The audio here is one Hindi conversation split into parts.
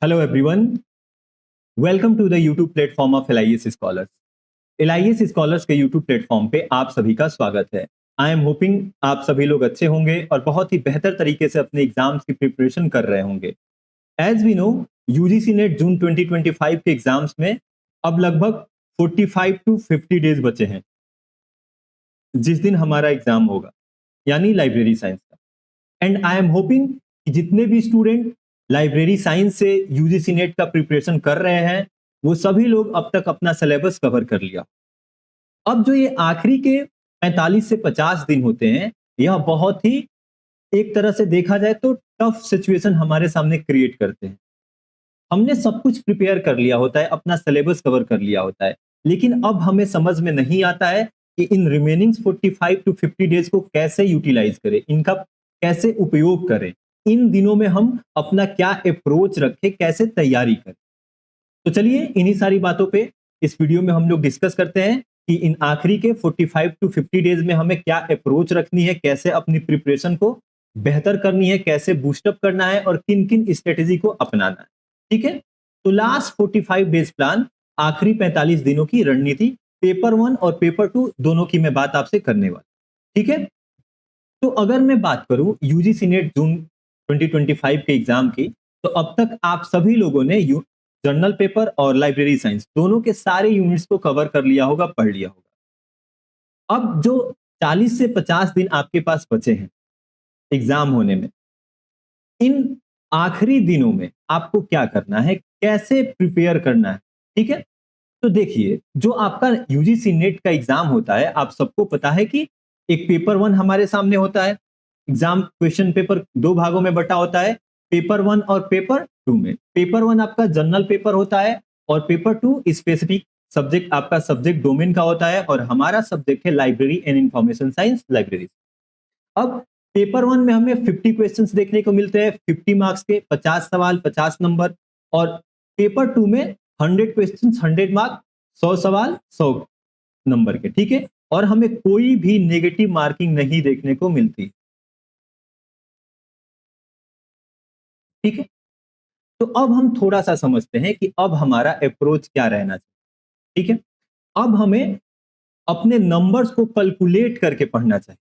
Hello everyone, welcome to the YouTube platform of LIS scholars. LIS scholars के यूट्यूब प्लेटफॉर्म पे आप सभी का स्वागत है। आई एम होपिंग आप सभी लोग अच्छे होंगे और बहुत ही बेहतर तरीके से अपने एग्जाम्स की प्रिपरेशन कर रहे होंगे। As we know, UGC NET June 2025 के एग्जाम्स में अब लगभग 45 टू 50 डेज बचे हैं जिस दिन हमारा एग्जाम होगा, यानी लाइब्रेरी साइंस का। एंड आई एम होपिंग कि जितने भी स्टूडेंट लाइब्रेरी साइंस से यूजीसी नेट का प्रिपरेशन कर रहे हैं वो सभी लोग अब तक अपना सिलेबस कवर कर लिया। अब जो ये आखिरी के 45 से 50 दिन होते हैं, यह बहुत ही एक तरह से देखा जाए तो टफ सिचुएशन हमारे सामने क्रिएट करते हैं। हमने सब कुछ प्रिपेयर कर लिया होता है, अपना सिलेबस कवर कर लिया होता है, लेकिन अब हमें समझ में नहीं आता है कि इन रिमेनिंग 45 टू 50 डेज को कैसे यूटिलाइज करें, इनका कैसे उपयोग करें, इन दिनों में हम अपना क्या अप्रोच रखें, कैसे तैयारी करें। तो चलिए इन्हीं सारी बातों पे इस वीडियो में हम लोग डिस्कस करते हैं कि इन आखिरी के 45 टू 50 डेज में हमें क्या अप्रोच रखनी है, कैसे अपनी प्रिपरेशन को बेहतर करनी है, कैसे बूस्टअप करना है और किन किन स्ट्रेटेजी को अपनाना है। ठीक है, तो लास्ट 45 डेज प्लान, आखिरी 45 दिनों की रणनीति, पेपर 1 और पेपर 2 दोनों की मैं बात आपसे करने वाला। ठीक है, तो अगर मैं बात करूं यूजीसी नेट जून 2025 के एग्जाम की, तो अब तक आप सभी लोगों ने जर्नल पेपर और लाइब्रेरी साइंस दोनों के सारे यूनिट्स को कवर कर लिया होगा, पढ़ लिया होगा। अब जो 40 से 50 दिन आपके पास बचे हैं एग्जाम होने में, इन आखिरी दिनों में आपको क्या करना है, कैसे प्रिपेयर करना है। ठीक है, तो देखिए, जो आपका यूजीसी नेट का एग्जाम होता है, आप सबको पता है कि एक पेपर 1 हमारे सामने होता है। एग्जाम क्वेश्चन पेपर दो भागों में बटा होता है, पेपर 1 और पेपर 2 में। पेपर 1 आपका जनरल पेपर होता है और पेपर 2 स्पेसिफिक सब्जेक्ट, आपका सब्जेक्ट डोमेन का होता है, और हमारा सब्जेक्ट है library and information science, library. अब पेपर 1 में हमें 50 क्वेश्चंस देखने को मिलते हैं, 50 मार्क्स के 50 सवाल 50 नंबर, और पेपर 2 में 100 क्वेश्चंस 100 मार्क्स, 100 सवाल 100 नंबर के। ठीक है, और हमें कोई भी नेगेटिव मार्किंग नहीं देखने को मिलती। ठीक है, तो अब हम थोड़ा सा समझते हैं कि अब हमारा अप्रोच क्या रहना चाहिए। ठीक है, अब हमें अपने नंबर्स को कैलकुलेट करके पढ़ना चाहिए।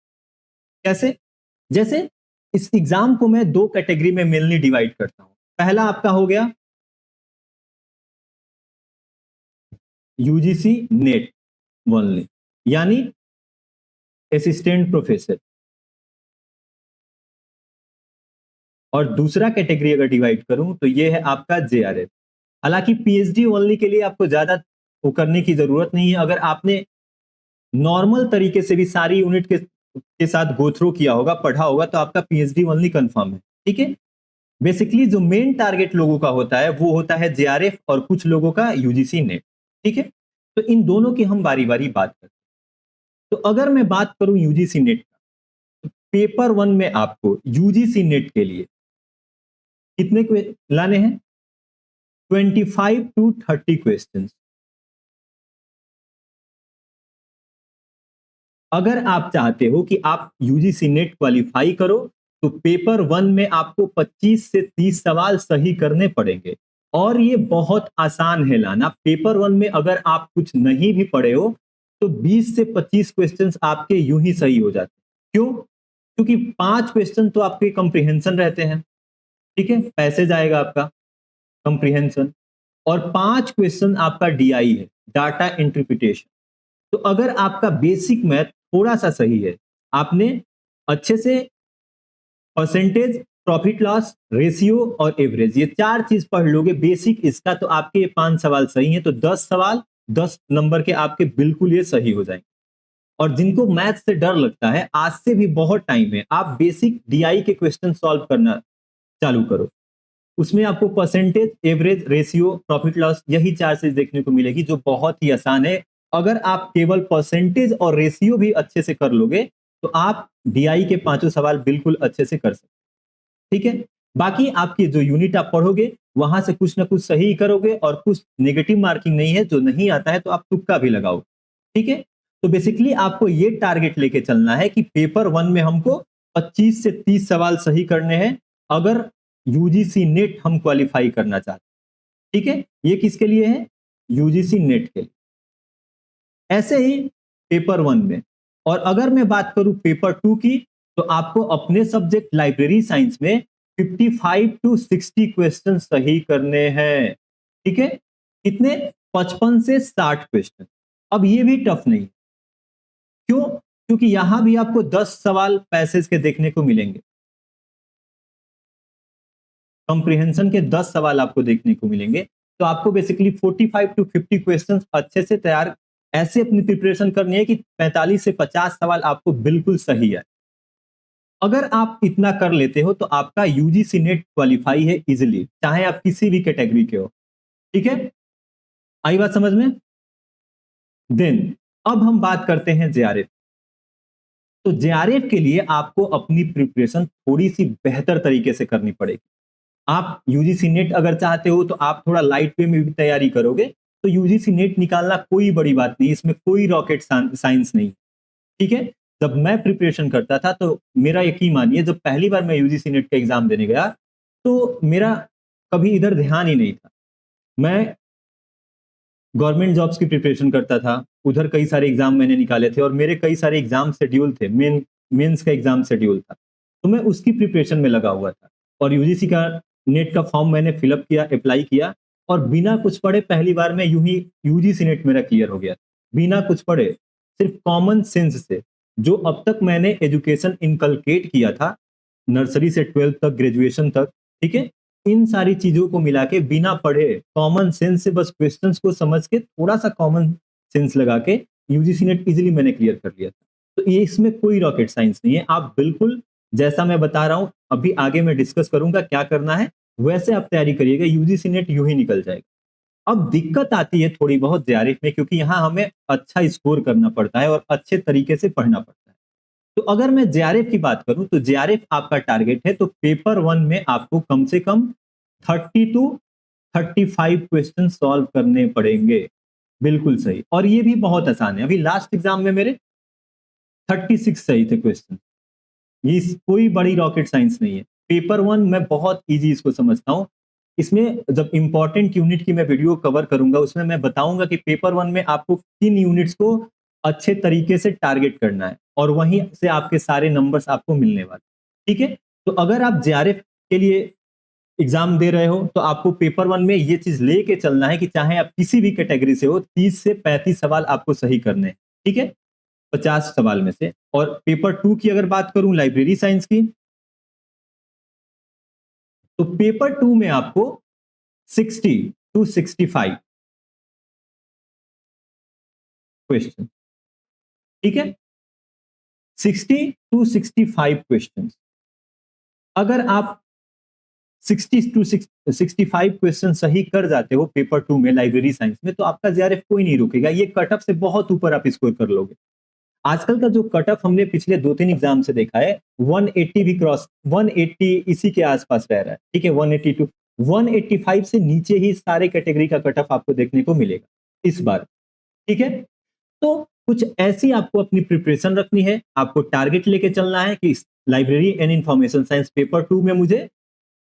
कैसे? जैसे इस एग्जाम को मैं दो कैटेगरी में मेनली डिवाइड करता हूं। पहला आपका हो गया यूजीसी नेट ओनली, यानी असिस्टेंट प्रोफेसर, और दूसरा कैटेगरी अगर डिवाइड करूं तो ये है आपका जेआरएफ। हालांकि पीएचडी ओनली के लिए आपको ज्यादा वो करने की जरूरत नहीं है। अगर आपने नॉर्मल तरीके से भी सारी यूनिट के साथ गो थ्रू किया होगा, पढ़ा होगा, तो आपका पीएचडी ओनली कंफर्म है। ठीक है, बेसिकली जो मेन टारगेट लोगों का होता है वो होता है जेआरएफ और कुछ लोगों का यूजीसी नेट। ठीक है, तो इन दोनों की हम बारी बारी बात करते हैं। तो अगर मैं बात करूं यूजीसी नेट का, तो पेपर 1 में आपको यूजीसी नेट के लिए कितने लाने हैं? 25 टू 30 क्वेश्चन। अगर आप चाहते हो कि आप यूजीसी नेट क्वालिफाई करो, तो पेपर 1 में आपको 25 से 30 सवाल सही करने पड़ेंगे, और ये बहुत आसान है लाना। पेपर 1 में अगर आप कुछ नहीं भी पढ़े हो तो 20 से 25 क्वेश्चंस आपके यूं ही सही हो जाते हैं। क्यों? क्योंकि 5 क्वेश्चन तो आपके कंप्रीहेंशन रहते हैं। ठीक है, पैसेज आएगा आपका कंप्रीहेंशन, और 5 क्वेश्चन आपका डीआई है, डाटा इंटरप्रिटेशन। तो अगर आपका बेसिक मैथ थोड़ा सा सही है, आपने अच्छे से परसेंटेज, प्रॉफिट लॉस रेशियो और एवरेज, ये चार चीज पढ़ लोगे बेसिक इसका, तो आपके ये 5 सवाल सही हैं, तो 10 सवाल 10 नंबर के आपके बिल्कुल ये सही हो जाएंगे। और जिनको मैथ से डर लगता है, आज से भी बहुत टाइम है, आप बेसिक डीआई के क्वेश्चन सॉल्व करना चालू करो। उसमें आपको percentage, average, ratio, profit loss, यही चार चीज देखने को मिलेगी, जो बहुत ही आसान है। अगर आप केवल परसेंटेज और रेशियो भी अच्छे से कर लोगे तो आप डीआई के पांचों सवाल बिल्कुल अच्छे से कर सकते। ठीक है, बाकी आपकी जो यूनिट आप पढ़ोगे वहां से कुछ ना कुछ सही करोगे, और कुछ नेगेटिव मार्किंग नहीं है, जो नहीं आता है तो आप तुक्का भी लगाओ। ठीक है, तो बेसिकली आपको ये टारगेट लेके चलना है कि पेपर 1 में हमको 25 से 30 सवाल सही करने हैं, अगर यूजीसी नेट हम क्वालिफाई करना चाहते हैं। ठीक है, ये किसके लिए है? यूजीसी नेट के लिए। ऐसे ही पेपर 1 में। और अगर मैं बात करूं पेपर 2 की, तो आपको अपने सब्जेक्ट लाइब्रेरी साइंस में 55 टू 60 क्वेश्चन सही करने हैं। ठीक है, कितने? 55 से 60 क्वेश्चन। अब ये भी टफ नहीं। क्यों? क्योंकि यहां भी आपको 10 सवाल पैसेज के देखने को मिलेंगे। कॉम्प्रिहेंशन के 10 सवाल आपको देखने को मिलेंगे। तो आपको बेसिकली 45 टू 50 क्वेश्चंस अच्छे से तैयार ऐसे अपनी प्रिपरेशन करनी है कि 45 से 50 सवाल आपको बिल्कुल सही है। अगर आप इतना कर लेते हो तो आपका यूजीसी नेट क्वालिफाई है इजिली, चाहे आप किसी भी कैटेगरी के हो। ठीक है, आई बात समझ में? देन अब हम बात करते हैं जेआरएफ। तो जेआरएफ के लिए आपको अपनी प्रिपरेशन थोड़ी सी बेहतर तरीके से करनी पड़ेगी। आप यूजीसी नेट अगर चाहते हो तो आप थोड़ा लाइट वे में भी तैयारी करोगे तो यूजीसी नेट निकालना कोई बड़ी बात नहीं, इसमें कोई रॉकेट साइंस नहीं। ठीक है, जब मैं प्रिपरेशन करता था तो मेरा यकीन मानिए, जब पहली बार मैं यूजीसी नेट का एग्जाम देने गया तो मेरा कभी इधर ध्यान ही नहीं था। मैं गवर्नमेंट जॉब्स की प्रिपरेशन करता था, उधर कई सारे एग्जाम मैंने निकाले थे और मेरे कई सारे एग्जाम शेड्यूल थे, मेंस का एग्जाम शेड्यूल था, तो मैं उसकी प्रिपरेशन में लगा हुआ था। और यूजीसी का नेट का फॉर्म मैंने फिलअप किया, अप्लाई किया और बिना कुछ पढ़े पहली बार में यूं ही यूजीसी नेट मेरा क्लियर हो गया। बिना कुछ पढ़े, सिर्फ कॉमन सेंस से, जो अब तक मैंने एजुकेशन इनकलकेट किया था नर्सरी से 12th तक, ग्रेजुएशन तक, ठीक है, इन सारी चीजों को मिला के बिना पढ़े कॉमन सेंस से बस क्वेश्चंस को समझ के थोड़ा सा कॉमन सेंस लगा के यूजीसी नेट इजीली मैंने क्लियर कर लिया था। तो ये इसमें कोई रॉकेट साइंस नहीं है। आप बिल्कुल जैसा मैं बता रहा हूं, अभी आगे मैं डिस्कस करूंगा क्या करना है, वैसे आप तैयारी करिएगा, यूजीसी नेट यूं ही निकल जाएगा। अब दिक्कत आती है थोड़ी बहुत जेआरएफ में, क्योंकि यहाँ हमें अच्छा स्कोर करना पड़ता है और अच्छे तरीके से पढ़ना पड़ता है। तो अगर मैं जेआरएफ की बात करूं तो जेआरएफ आपका टारगेट है, तो पेपर 1 में आपको कम से कम 30 टू 35 क्वेश्चन सॉल्व करने पड़ेंगे। बिल्कुल सही, और ये भी बहुत आसान है। अभी लास्ट एग्जाम में मेरे 36 सही थे क्वेश्चन। ये कोई बड़ी रॉकेट साइंस नहीं है। पेपर 1 मैं बहुत इजी इसको समझता हूं। इसमें जब इंपॉर्टेंट यूनिट की मैं वीडियो कवर करूंगा उसमें मैं बताऊंगा कि पेपर 1 में आपको किन यूनिट्स को अच्छे तरीके से टारगेट करना है और वहीं से आपके सारे नंबर्स आपको मिलने वाले। ठीक है, तो अगर आप जेआरएफ के लिए एग्जाम दे रहे हो तो आपको पेपर 1 में ये चीज लेके चलना है कि चाहे आप किसी भी कैटेगरी से हो, 30 से 35 सवाल आपको सही करने हैं। ठीक है, 50 सवाल में से। और पेपर 2 की अगर बात करूं लाइब्रेरी साइंस की, तो पेपर 2 में आपको 60 टू 65 क्वेश्चन। ठीक है, 60 टू 65 क्वेश्चन। अगर आप 60 टू 65 क्वेश्चन सही कर जाते हो पेपर 2 में लाइब्रेरी साइंस में, तो आपका जेआरएफ कोई नहीं रोकेगा। ये कट ऑफ से बहुत ऊपर आप स्कोर कर लोगे। आजकल का जो कट ऑफ हमने पिछले 2-3 एग्जाम से देखा है, 180 भी क्रॉस, 180 इसी के आसपास रह रहा है। ठीक है, 180 टू 185 से नीचे ही सारे कैटेगरी का कट ऑफ आपको देखने को मिलेगा इस बार। ठीक है, तो कुछ ऐसी आपको अपनी प्रिपरेशन रखनी है, आपको टारगेट लेके चलना है कि library and information science paper 2 में मुझे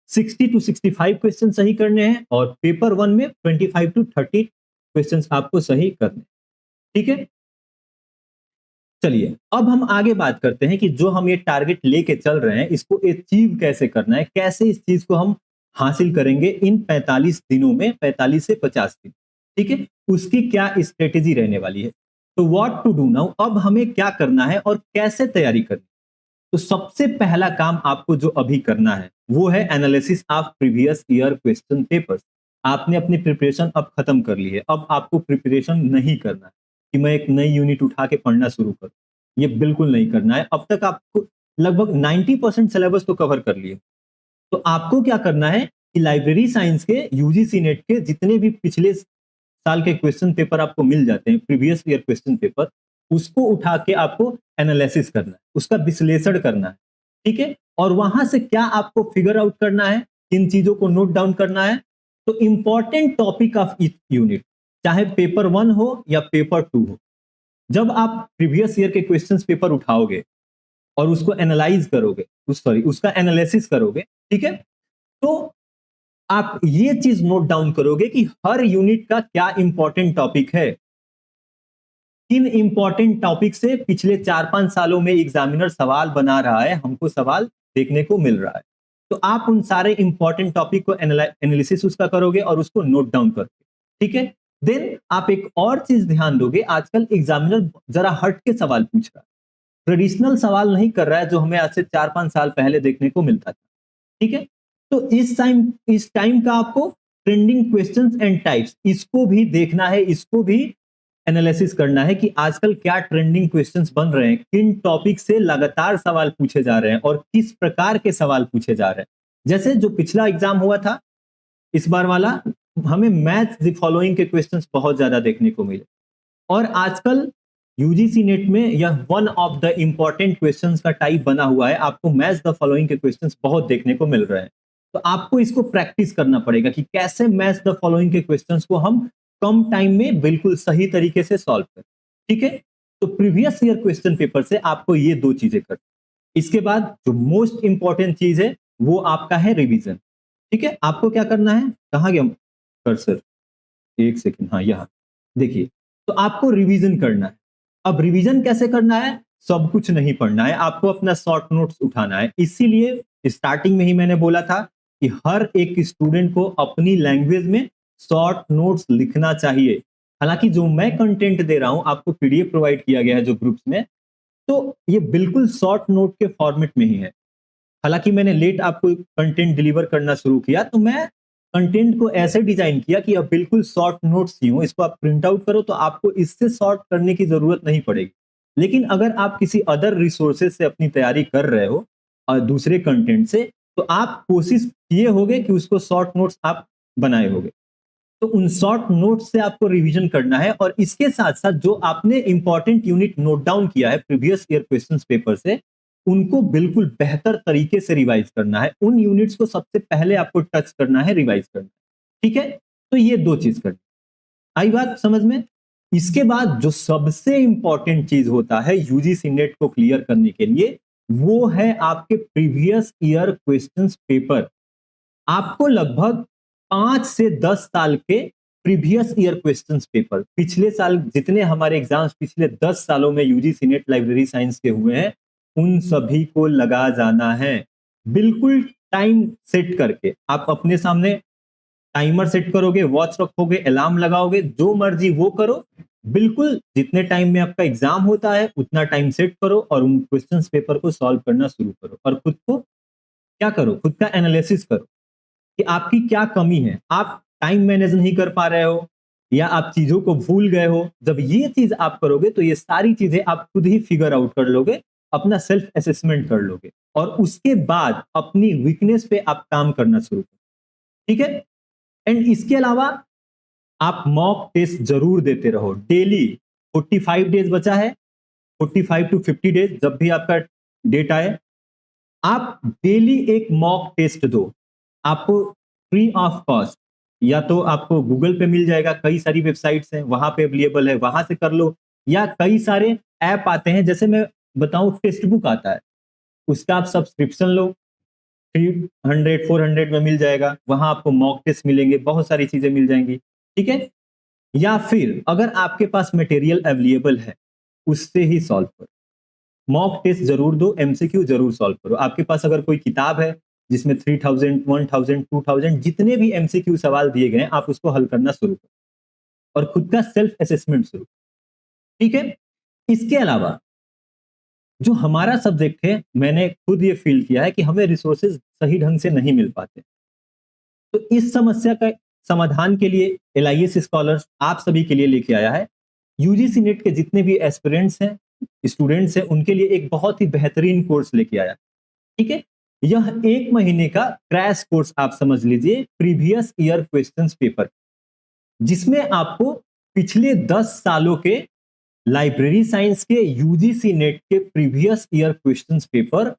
60 टू 65 क्वेश्चन सही करने हैं और पेपर 1 में 25 टू 30 क्वेश्चन आपको सही करने। ठीक है, चलिए अब हम आगे बात करते हैं कि जो हम ये टारगेट लेके चल रहे हैं इसको अचीव कैसे करना है, कैसे इस चीज को हम हासिल करेंगे इन 45 दिनों में, 45 से 50 दिन। ठीक है, उसकी क्या स्ट्रेटेजी रहने वाली है। तो व्हाट टू डू नाउ, अब हमें क्या करना है और कैसे तैयारी करनी। तो सबसे पहला काम आपको जो अभी करना है वो है analysis of previous year question papers. आपने अपनी प्रिपरेशन अब खत्म कर ली है, अब आपको प्रिपरेशन नहीं करना है कि मैं एक नई यूनिट उठा के पढ़ना शुरू करूं। ये बिल्कुल नहीं करना है। अब तक आपको लगभग 90% सिलेबस तो कवर कर लिए। तो आपको क्या करना है कि लाइब्रेरी साइंस के यूजीसी नेट के जितने भी पिछले साल के क्वेश्चन पेपर आपको मिल जाते हैं, प्रीवियस ईयर क्वेश्चन पेपर, उसको उठा के आपको एनालिसिस करना है, उसका विश्लेषण करना है। ठीक है, और वहां से क्या आपको फिगर आउट करना है, किन चीजों को नोट डाउन करना है। तो important topic of each unit, चाहे पेपर 1 हो या पेपर 2 हो, जब आप प्रीवियस ईयर के क्वेश्चंस पेपर उठाओगे और उसको एनालाइज करोगे, उसका एनालिसिस करोगे, ठीक है, तो आप ये चीज नोट डाउन करोगे कि हर यूनिट का क्या इंपॉर्टेंट टॉपिक है, किन इंपॉर्टेंट टॉपिक से पिछले 4-5 सालों में एग्जामिनर सवाल बना रहा है, हमको सवाल देखने को मिल रहा है। तो आप उन सारे इंपॉर्टेंट टॉपिक को एनालिसिस उसका करोगे और उसको नोट डाउन करोगे, ठीक है। देन आप एक और चीज ध्यान दोगे, आजकल एग्जामिनर जरा हट के सवाल पूछ रहा है, ट्रेडिशनल सवाल नहीं कर रहा है जो हमें आज से 4-5 साल पहले देखने को मिलता था, ठीक है। तो इस टाइम का आपको ट्रेंडिंग क्वेश्चंस एंड टाइप्स इसको भी देखना है, इसको भी एनालिसिस करना है कि आजकल क्या ट्रेंडिंग क्वेश्चंस बन रहे हैं, किन टॉपिक से लगातार सवाल पूछे जा रहे हैं और किस प्रकार के सवाल पूछे जा रहे हैं। जैसे जो पिछला एग्जाम हुआ था, इस बार वाला, हमें मैच द फॉलोइंग के क्वेश्चंस बहुत ज्यादा देखने को मिले और आजकल यूजीसी नेट में यह one of the important questions का टाइप बना हुआ है। आपको मैच द फॉलोइंग के क्वेश्चंस बहुत देखने को मिल रहे हैं, तो आपको इसको प्रैक्टिस करना पड़ेगा कि कैसे मैच द फॉलोइंग के क्वेश्चंस को हम कम टाइम में बिल्कुल सही तरीके से सॉल्व करें, ठीक है। तो प्रीवियस ईयर क्वेश्चन पेपर से आपको ये दो चीजें करनी। इसके बाद जो मोस्ट इंपॉर्टेंट चीज है वो आपका है रिवीजन, ठीक है। आपको क्या करना है, कहाँ गया कर्सर, एक सेकेंड, हाँ यहाँ देखिए। तो आपको रिवीजन करना है। अब रिवीजन कैसे करना है, सब कुछ नहीं पढ़ना है, आपको अपना शॉर्ट नोट्स उठाना है। इसीलिए स्टार्टिंग में ही मैंने बोला था कि हर एक स्टूडेंट को अपनी लैंग्वेज में शॉर्ट नोट्स लिखना चाहिए। हालांकि जो मैं कंटेंट दे रहा हूं, आपको पीडीएफ प्रोवाइड किया गया है जो ग्रुप्स में, तो ये बिल्कुल शॉर्ट नोट के फॉर्मेट में ही है। हालांकि मैंने लेट आपको कंटेंट डिलीवर करना शुरू किया, तो मैं कंटेंट को ऐसे डिजाइन किया कि अब बिल्कुल शॉर्ट नोट्स ही हो, इसको आप प्रिंट आउट करो तो आपको इससे शॉर्ट करने की जरूरत नहीं पड़ेगी। लेकिन अगर आप किसी अदर रिसोर्सेज से अपनी तैयारी कर रहे हो और दूसरे कंटेंट से, तो आप कोशिश किए होगे कि उसको शॉर्ट नोट्स आप बनाए होगे। तो उन शॉर्ट नोट्स से आपको रिवीजन करना है और इसके साथ साथ जो आपने इंपॉर्टेंट यूनिट नोट डाउन किया है प्रीवियस ईयर क्वेश्चंस पेपर से, उनको बिल्कुल बेहतर तरीके से रिवाइज करना है। उन यूनिट्स को सबसे पहले आपको टच करना है, रिवाइज करना है, ठीक है। तो ये दो चीज करनी, आई बात समझ में। इसके बाद जो सबसे इंपॉर्टेंट चीज होता है यूजीसी नेट को क्लियर करने के लिए, वो है आपके प्रीवियस ईयर क्वेश्चंस पेपर। आपको लगभग 5 से 10 साल के प्रीवियस ईयर क्वेश्चंस पेपर, पिछले साल जितने हमारे एग्जाम्स पिछले 10 सालों में यूजीसी नेट लाइब्रेरी साइंस के हुए हैं, उन सभी को लगा जाना है। बिल्कुल टाइम सेट करके आप अपने सामने टाइमर सेट करोगे, वॉच रखोगे, अलार्म लगाओगे, जो मर्जी वो करो। बिल्कुल जितने टाइम में आपका एग्जाम होता है उतना टाइम सेट करो और उन क्वेश्चंस पेपर को सॉल्व करना शुरू करो और खुद को क्या करो, खुद का एनालिसिस करो कि आपकी क्या कमी है। आप टाइम मैनेज नहीं कर पा रहे हो या आप चीजों को भूल गए हो। जब ये चीज आप करोगे तो ये सारी चीजें आप खुद ही फिगर आउट कर लोगे, अपना सेल्फ असेसमेंट कर लोगे और उसके बाद अपनी वीकनेस पे आप काम करना शुरू करो, ठीक है। एंड इसके अलावा आप मॉक टेस्ट जरूर देते रहो डेली। 45 डेज बचा है, 45 to 50 डेज, जब भी आपका डेट आए आप डेली एक मॉक टेस्ट दो। आपको फ्री ऑफ कॉस्ट, या तो आपको गूगल पे मिल जाएगा, कई सारी वेबसाइट्स हैं वहां पे अवेलेबल है, वहां से कर लो, या कई सारे ऐप आते हैं, जैसे मैं बताऊं टेक्स्ट बुक आता है, उसका आप सब्सक्रिप्शन लो, 300 400 में मिल जाएगा, वहां आपको मॉक टेस्ट मिलेंगे, बहुत सारी चीजें मिल जाएंगी, ठीक है। या फिर अगर आपके पास मटेरियल अवेलेबल है उससे ही सॉल्व करो, मॉक टेस्ट जरूर दो, एमसीक्यू जरूर सॉल्व करो। आपके पास अगर कोई किताब है जिसमें 3000 1000 2000 जितने भी एमसीक्यू सवाल दिए गए आप उसको हल करना शुरू करो और खुद का सेल्फ असेसमेंट शुरू, ठीक है। इसके अलावा जो हमारा सब्जेक्ट है, मैंने खुद ये फील किया है कि हमें रिसोर्सेज सही ढंग से नहीं मिल पाते। तो इस समस्या का समाधान के लिए एलआईएस स्कॉलर्स आप सभी के लिए लेके आया है, यूजीसी नेट के जितने भी एस्पिरेंट्स हैं, स्टूडेंट्स हैं, उनके लिए एक बहुत ही बेहतरीन कोर्स लेके आया, ठीक है। यह 1 महीने का क्रैश कोर्स आप समझ लीजिए, प्रीवियस ईयर क्वेश्चंस पेपर, जिसमें आपको पिछले 10 सालों के लाइब्रेरी साइंस के यूजीसी नेट के previous year questions paper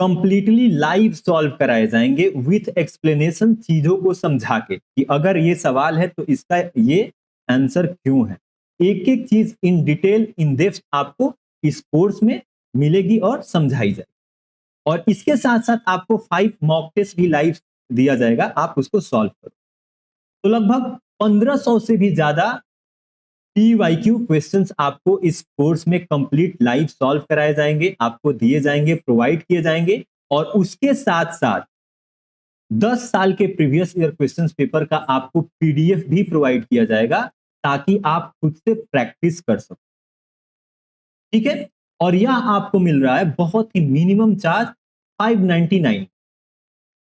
completely live solve कराए जाएंगे विथ एक्सप्लेनेशन, चीजों को समझा के कि अगर ये सवाल है तो इसका ये आंसर क्यों है। एक एक चीज इन डिटेल इन डेप्थ आपको इस कोर्स में मिलेगी और समझाई जाएगी। और इसके साथ साथ आपको 5 मॉक टेस्ट भी लाइव दिया जाएगा, आप उसको सॉल्व करो। तो लगभग 1500 से भी ज्यादा PYQ क्वेश्चंस आपको इस कोर्स में कंप्लीट लाइव सॉल्व कराए जाएंगे, आपको दिए जाएंगे, प्रोवाइड किए जाएंगे, और उसके साथ साथ 10 साल के प्रीवियस ईयर क्वेश्चंस पेपर का आपको PDF भी प्रोवाइड किया जाएगा, ताकि आप खुद से प्रैक्टिस कर सको। ठीक है, और यह आपको मिल रहा है बहुत ही मिनिमम चार्ज 599।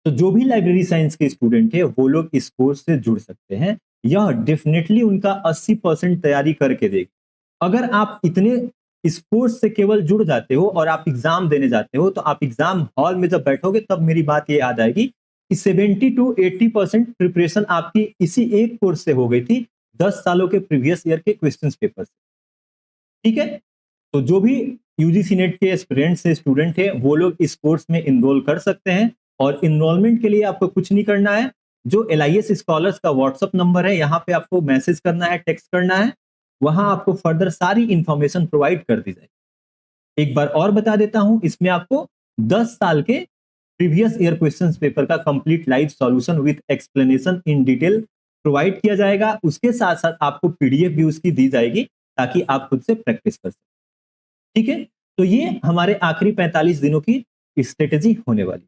तो जो भी लाइब्रेरी साइंस के स्टूडेंट है वो लोग इस कोर्स से जुड़ सकते हैं। यह डेफिनेटली उनका 80% तैयारी करके देगी। अगर आप इतने इस कोर्स से केवल जुड़ जाते हो और आप एग्जाम देने जाते हो, तो आप एग्जाम हॉल में जब बैठोगे तब मेरी बात ये याद आएगी कि 70 to 80% प्रिपरेशन आपकी इसी एक कोर्स से हो गई थी, 10 सालों के प्रीवियस ईयर के क्वेश्चन पेपर से। ठीक है, तो जो भी यूजीसी नेट के एस्पिरेंट्स से स्टूडेंट है वो लोग इस कोर्स में इनरोल कर सकते हैं, और इनरोलमेंट के लिए आपको कुछ नहीं करना है। जो LIS स्कॉलर्स का व्हाट्सएप नंबर है, यहाँ पे आपको मैसेज करना है, टेक्स्ट करना है, वहां आपको फर्दर सारी इंफॉर्मेशन प्रोवाइड कर दी जाएगी। एक बार और बता देता हूं, इसमें आपको 10 साल के प्रीवियस ईयर क्वेश्चंस पेपर का complete live solution with explanation in detail provide किया जाएगा। उसके साथ साथ आपको PDF भी उसकी दी जाएगी, ताकि आप खुद से प्रैक्टिस कर सकें। ठीक है, तो ये हमारे आखिरी 45 दिनों की स्ट्रेटेजी होने वाली।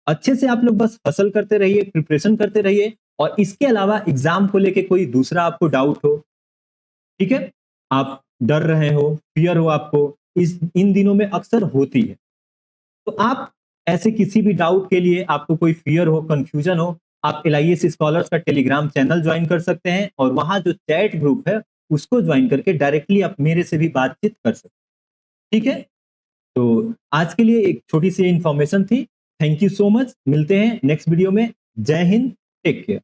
अच्छे से आप लोग बस हसल करते रहिए, प्रिपरेशन करते रहिए, और इसके अलावा एग्जाम को लेके कोई दूसरा आपको डाउट हो, ठीक है, आप डर रहे हो, फियर हो आपको, इन दिनों में अक्सर होती है, तो आप ऐसे किसी भी डाउट के लिए, आपको कोई फियर हो, कंफ्यूजन हो, आप LIS स्कॉलर्स का टेलीग्राम चैनल ज्वाइन कर सकते हैं, और वहां जो चैट ग्रुप है उसको ज्वाइन करके डायरेक्टली आप मेरे से भी बातचीत कर सकते हैं। ठीक है, तो आज के लिए एक छोटी सी इंफॉर्मेशन थी। थैंक यू सो मच, मिलते हैं नेक्स्ट वीडियो में। जय हिंद, टेक केयर।